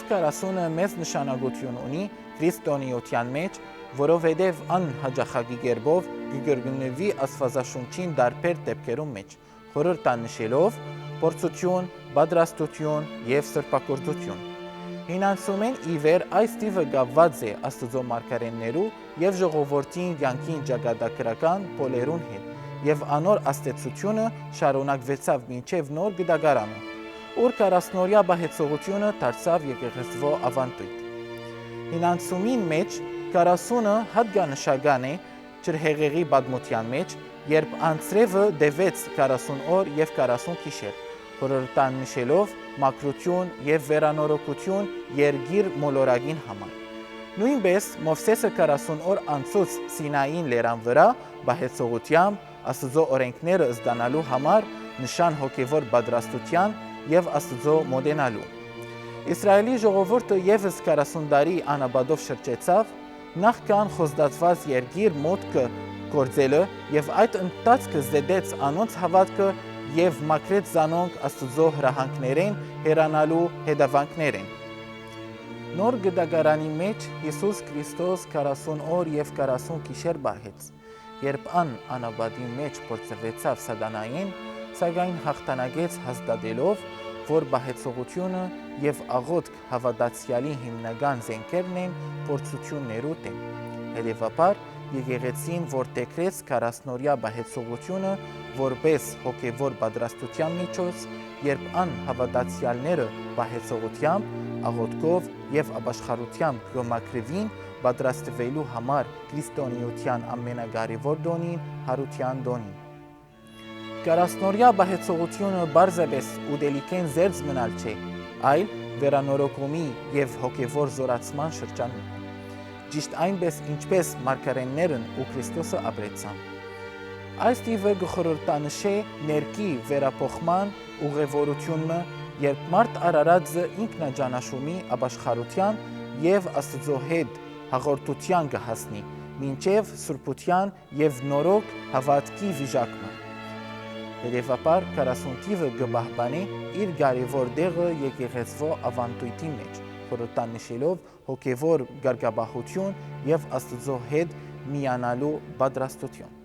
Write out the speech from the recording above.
Եվ 40-ը մեծ նշանակություն ունի քրիստոնեության մեջ, որովհետև անհաճախակի կերպով կգրգնվի Աստվածաշունչին դարբեր դեպքերում մեջ, խորհրդանշելով փորձություն, պատրաստություն եւ սրբագործություն։ Հինանցումեն ի վեր այս տիվը կապված է Աստծո մարգարեներու եւ ժողովրդին կյանքին ճակատագրական բոլերուն հետ, եւ անոր աստեցությունը շարունակվեցավ մինչեւ նոր գդագարանը, ուր 40-օրյա բահեցողությունը դարձավ եկեղեցվո ավանդույթ։ Հինանցումին մեջ 40-ը հատկանշական է ջրհեղեղի պատմության մեջ, երբ անձրևը դեվեց 40 օր եւ 40 գիշեր, խորհրդանշելով մաքրություն եւ վերանորոգություն երկիր մոլորակին համար։ Նույնպես Մովսեսը 40 օր անցուց Սինային լերան վրա բահեցողությամբ Աստծո օրենքները ստանալու համար նշան հոգևոր պատրաստության եւ Աստծո մոտենալու։ Իսրայելի ժողովուրդը եւս 40 տարի անապատով շրջեցավ, նախքան խոստացված երկիր մոտքը գործելը եւ այդ ընթացքը զդեց անոնց հավատքը եւ մաքրեց զանոնք Աստծո հրահանգներեն հեռանալու հետևանքներեն։ Նոր գդագարանի մեջ Հիսուս Քրիստոս 40 օր եւ 40 գիշեր բահեց, երբ անապատի մեջ փորձվեցավ սատանային, սակայն հաղթանակեց հաստատելով, որ բահեցողությունը եւ աղոթք հավատացյալի հիմնական զենքերն են փորձություններու դեմ։ Հետևաբար եկեղեցին որտեղեց 40-օրյա բահեցողությունը որպես հոգևոր պատրաստության միջոց, երբ անհավատացյալները բահեցողությամբ, աղոթքով եւ ապաշխարությամբ կմաքրվին պատրաստվելու համար քրիստոնեության ամենակարևոր տոնին, հարության տոնին։ 40-օրյա բահեցողությունը բարձրապես ուտելիքեն զերծ մնալ չէ, այլ վերանորոգումի եւ հոգևոր զորացման շրջանում։ Ճիշտ այնպես ինչպես մարգարեներն ու Քրիստոսը ապրեցան։ Այս տիվը գխորհրդանշե ներքի վերափոխման ուղևորությունը, երբ մարդ Արարածը ինքնաճանաչումի ապաշխարության եւ Աստծո հետ հաղորդության կհասնի, մինչեւ սուրբության եւ նորոգ հավատքի վիճակը։ Հետևաբար 40 տիվը կպահպանի իր կարևոր տեղը եկեղեցվո ավանդույթի մեջ, խորհրդանշելով հոգևոր գարգաբահություն եւ Աստծո հետ միանալու պատրաստություն։